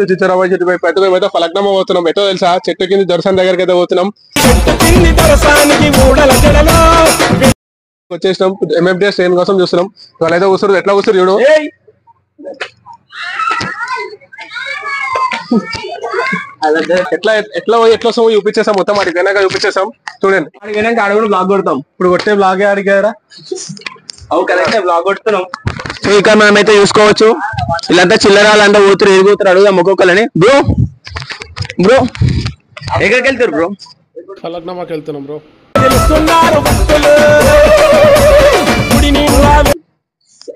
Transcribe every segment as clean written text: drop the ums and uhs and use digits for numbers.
చిచ్చరాబాయి చెట్టు వైపు అయితే మేమైతే ఫలక్నామా పోతున్నాం. ఎటో తెలుసా, చెట్టు కింద దొరసాన్ దగ్గరికి అయితే పోతున్నాం. వచ్చేసినాం. MFDS ట్రైన్ కోసం చూస్తున్నాం. వాళ్ళైతే కూర్చురు, ఎట్లా కూర్చురు చూడు. ఎట్లా ఎట్లా పోయి ఎట్లా వస్తాం చూపించేసాం. మొత్తం అడిగి వెనక చూపించేసాం. చూడండి, అడిగి వెనక అడుగు బ్లాగ్ కొడతాం. ఇప్పుడు కొట్టే బ్లాగే అడిగారా? అవు కరెక్టే, బ్లాగ్ కొడుతున్నాం. సో ఇక్కడ మనమైతే చూసుకోవచ్చు, వీళ్ళంతా చిల్లరాలంతా పోతురు, ఏది పోతారు అడుగుదాం ఒక్కొక్కలని. బ్రో బ్రో ఎక్కడికి వెళ్తారు బ్రో? ఫలక్నామాకి వెళ్తున్నాం బ్రో.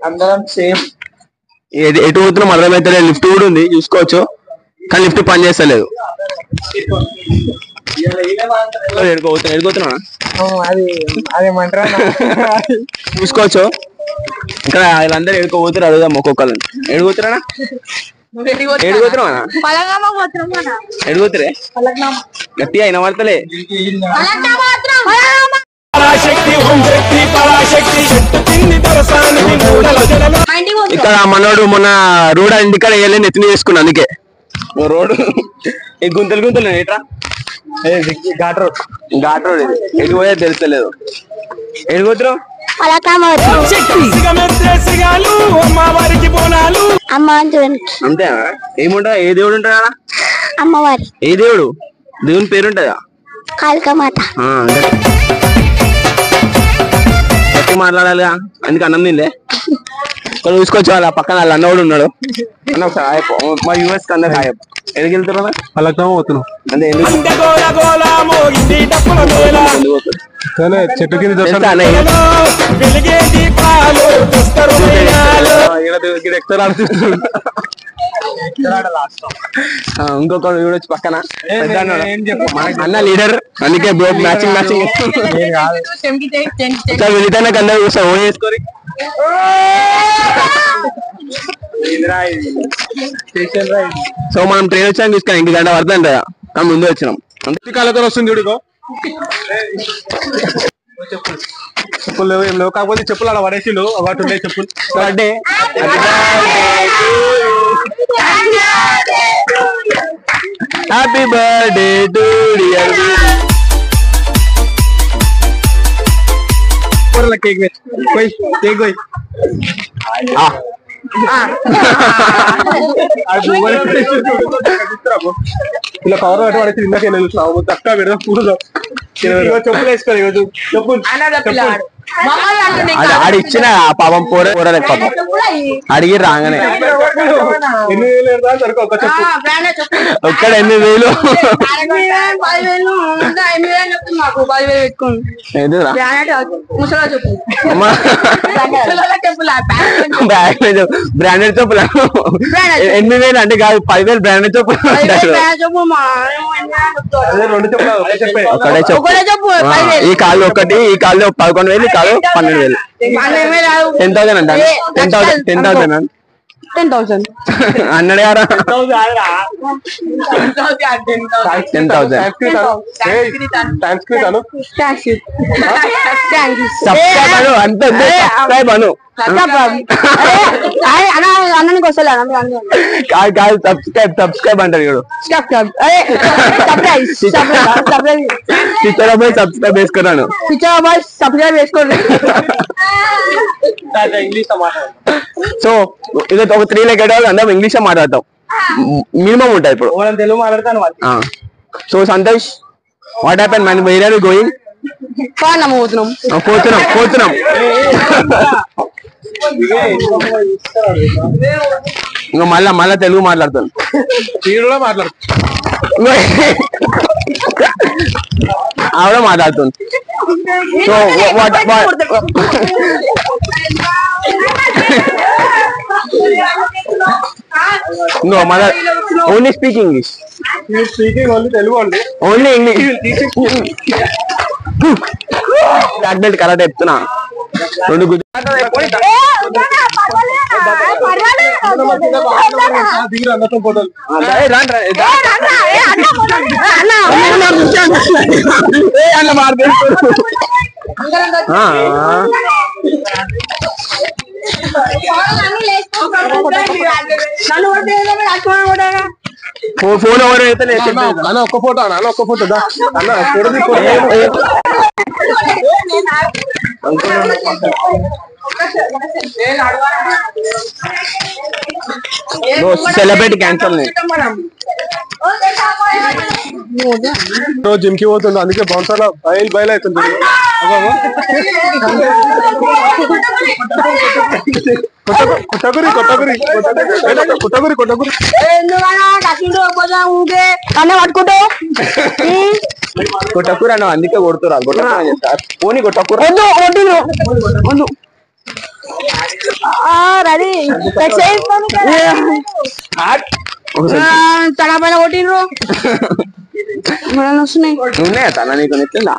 అందరం సేమ్. ఎటు పోతున్నాం అర్థమైతే, లిఫ్ట్ కూడా ఉంది చూసుకోవచ్చు, కానీ లిఫ్ట్ పని చేస్తలేదు. చూసుకోవచ్చు ఇక్కడ వీళ్ళందరూ ఎడుకోపోతారు, అడుగుదాం ఒక్కొక్కరు. ఎడుగుతారా ఎడుగుతున్నా ఎడుగుతురే గట్టిగా అయిన వార్తలే. ఇక్కడ మనోడు మొన్న రోడ్ ఇంటికాడ వేయలేని ఎత్తుని చేసుకున్నా, అందుకే రోడ్డు గుంతలు గుంతలు ఎట్రా ఘాట్ రోడ్. ఘాట్ రోడ్ ఇది, ఎటు పోయే తెలుస్తలేదు. ఎడుగుతురు అంతేనా? ఏముంటా, ఏ దేవుడు ఉంటా? అమ్మవారి. ఏ దేవుడు? దేవుని పేరు ఉంటదా? కాళికామాత. గట్టి మాట్లాడాలిగా, అందుకే అన్నం తిందే. ఇక్కడ చూసుకోవచ్చు, వాళ్ళ పక్కన వాళ్ళ అన్న కూడా ఉన్నాడు. అన్న ఒకసారి ఆయప్ప, మా యూఎస్ కి అందరు ఆయప్ప. ఎందుకు వెళ్తున్నా? ఫలక్నామా పోతున్నాం. అంటే చెట్టు కింద ఇంకొక చూడొచ్చు పక్కన అన్న లీడర్, అందుకే బ్రో మ్యాచింగ్ మ్యాచింగ్ వెళ్తానే కన్నా చూస్తాం. ఓ వేసుకొని సో మనం ట్రైన్ వచ్చాక తీసుకున్నాం. ఇంటి గంట పడుతుంది కదా, కానీ ముందు వచ్చినాం. అంతకాలతో వస్తుంది చూడుకో. చెప్పులు లేవు, ఏం లేవు, కాకపోతే చెప్పులు అలా పడేసిలు ఒకటి ఉండే చెప్పులు. Birthday happy birthday to dear. Cake పోయి కేక్ పోయి ఇలా కవర్ పెట్టి పడేసి ఇందాక చూసినావు తక్కువ పెడదాం కూడదు. చెప్పులు వేసుకోవాలి, చెప్పులు ఆడి ఇచ్చిన పాపం పోరలే పాపం అడిగి రాగానే. ఎన్ని వేలు ఒక్కడ 8,000 బ్రాండెడ్ చెప్పులు. 8,000 అంటే కాదు, 10,000 బ్రాండెడ్ చెప్పులు. ఒకటే చెప్పు, ఈ కాళ్ళు ఒకటి, ఈ కాళ్ళు 11,000, ఈ కాళ్ళు 12,000. 10,000 అంట. 10,000 అన్నాడు గారా. 10,000 అంత అను అన్నానికి వస్తలే కాదు, సబ్స్క్రైబ్ అంటారు చూడు. సబ్స్క్రైబ్ వేసుకున్నాను. సబ్స్క్రైబ్ వేసుకోండి. సో ఇది ఒక 3 లెక్క అందరం ఇంగ్లీష్ మాట్లాడతాం, మినిమం ఉంటాయి. ఇప్పుడు తెలుగు మాట్లాడతాను. So Santosh, what happen man? Where are you going? పోతున్నాం. ఇంకా మళ్ళా తెలుగు మాట్లాడుతాను. ఆవిడ మాట్లాడుతుంది. So No, mother. Only speak English. You speaking only Telugu only. Only English. Black belt karate చెప్తున్నా. రెండు గుడ్. ఫోన్ ఎవరు అయితే అన్న ఒక్క ఫోటో అన్న ఒక్క ఫోటో అన్న సెలబ్రిటీ క్యాన్సల్ జిమ్ కి పోతుండే అందుకే బౌన్సర్లో బయలు అవుతుంది కొట్టగురి అన్న అందుకే కొడుతురా పోనీ కొట్టకూర తడపైన కొట్టిండ్రు ఉన్నాయా తన నీకు నెత్తుందా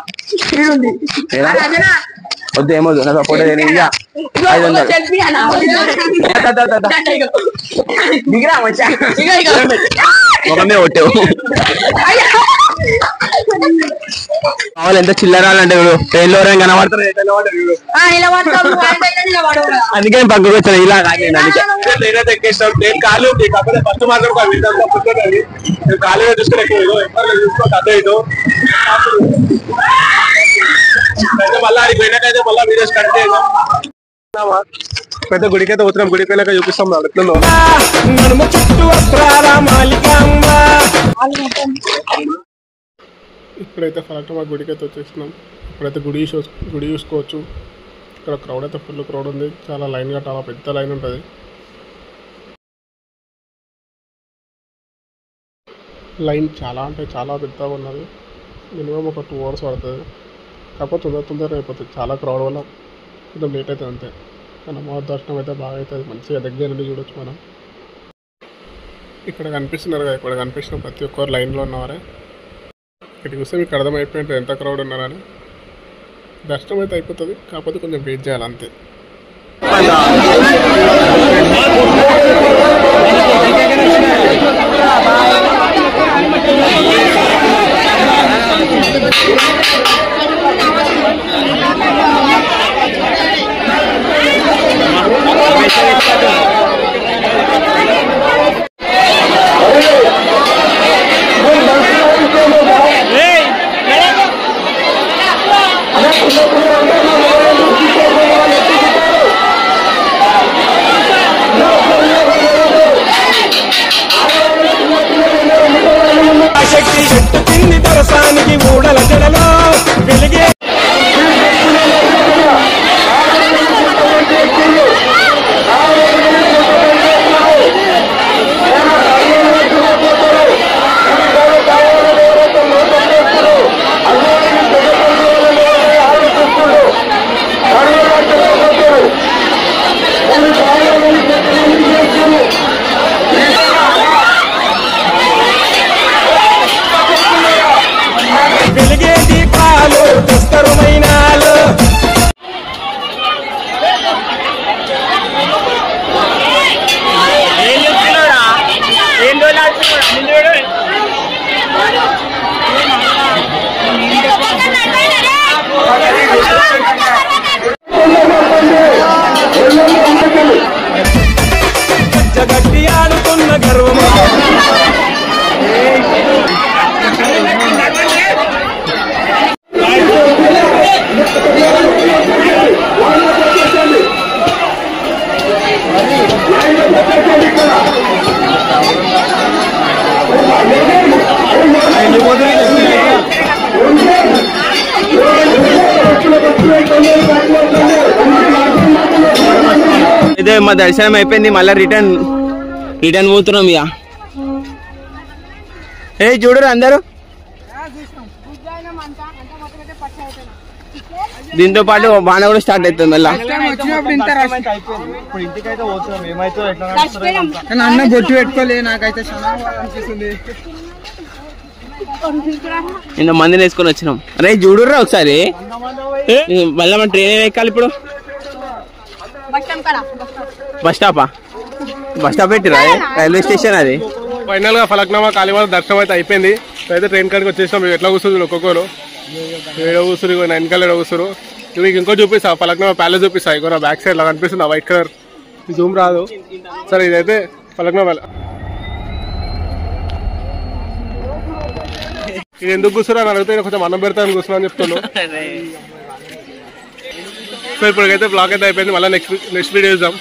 వద్దు ఏమో సపోర్ట్ దిగిరా ఒకనే కొట్టావు కావాలి ఎంత చిల్లరాలంటే ట్రైన్లో కనబడతారు అందుకే పక్కకు వచ్చాను ఇలా ట్రైన్ ఎక్కేస్తాం ట్రైన్ కాలు ఫస్ట్ మాత్రం కాలు చూసుకుని చూసుకో కథ ఇటు మళ్ళీ అది పోయినాకైతే మళ్ళీ వీడియోస్ కట్ చేద్దాం పెద్ద గుడికైతే పోతున్నాం గుడికి వెళ్ళాక చూపిస్తాం ఎట్లుందో ఇప్పుడైతే ఫలక్నమా గుడికి అయితే వచ్చేస్తున్నాం ఇప్పుడైతే గుడి చూసుకోవచ్చు ఇక్కడ క్రౌడ్ అయితే ఫుల్ క్రౌడ్ ఉంది చాలా లైన్గా చాలా పెద్ద లైన్ ఉంటుంది లైన్ చాలా అంటే చాలా పెద్దగా ఉన్నది మినిమం ఒక 2 hours పడుతుంది కాకపోతే తొందరగా అయిపోతుంది చాలా క్రౌడ్ వల్ల కొంచెం లేట్ అవుతుంది అంతే కానీ అమ్మవారి దర్శనం అయితే బాగా అవుతుంది మంచిగా దగ్గర నుండి చూడొచ్చు మనం ఇక్కడ కనిపిస్తున్నారు కదా ఇక్కడ కనిపిస్తున్న ప్రతి ఒక్కరు లైన్లో ఉన్నవారే ఇక్కడ చూస్తే మీకు అర్థమైపోయింది ఎంత క్రౌడ్ ఉన్నారని దర్శనం అయితే అయిపోతుంది కాకపోతే కొంచెం వెయిట్ చేయాలి అంతే ఇదే మా దర్శనం అయిపోయింది మళ్ళీ రిటర్న్ పోతున్నాం ఇక ఏ చూడరు అందరూ దీంతో పాటు బాణ కూడా స్టార్ట్ అవుతుంది మళ్ళీ అన్న బొట్టు పెట్టుకోలే నాకైతే ఇంత మందిని వేసుకొని వచ్చినాం అరే చూడుర్రా ఒకసారి మళ్ళీ మన ట్రైన్ ఎక్కాలి ఇప్పుడు బస్ స్టాప్ పెట్టిరా రైల్వే స్టేషన్ అది ఫైనల్ గా ఫలక్నామా కాళీమాత దర్శనం అయితే అయిపోయింది అయితే ట్రైన్ కాడికి వచ్చేసాం ఎట్లా కూర్చుంది ఒక్కొక్కరు ఏడో కూసురు వెనకాల ఏడో కూసురు మీకు ఇంకో చూపిస్తా ఫలక్నామా ప్యాలెస్ చూపిస్తా ఇంకో నా బ్యాక్ సైడ్ లా కనిపిస్తుంది వైట్ కలర్ జూమ్ రాదు సరే ఇదైతే ఫలక్నామా ఇది ఎందుకు కూర్చున్నా అని అడిగితే కొంచెం అన్నం పెడతాను కూర్చున్నా అని చెప్తున్నాను. సో ఇప్పటికైతే బ్లాగ్ అయితే అయిపోయింది. మళ్ళీ నెక్స్ట్ వీడియో చూద్దాం.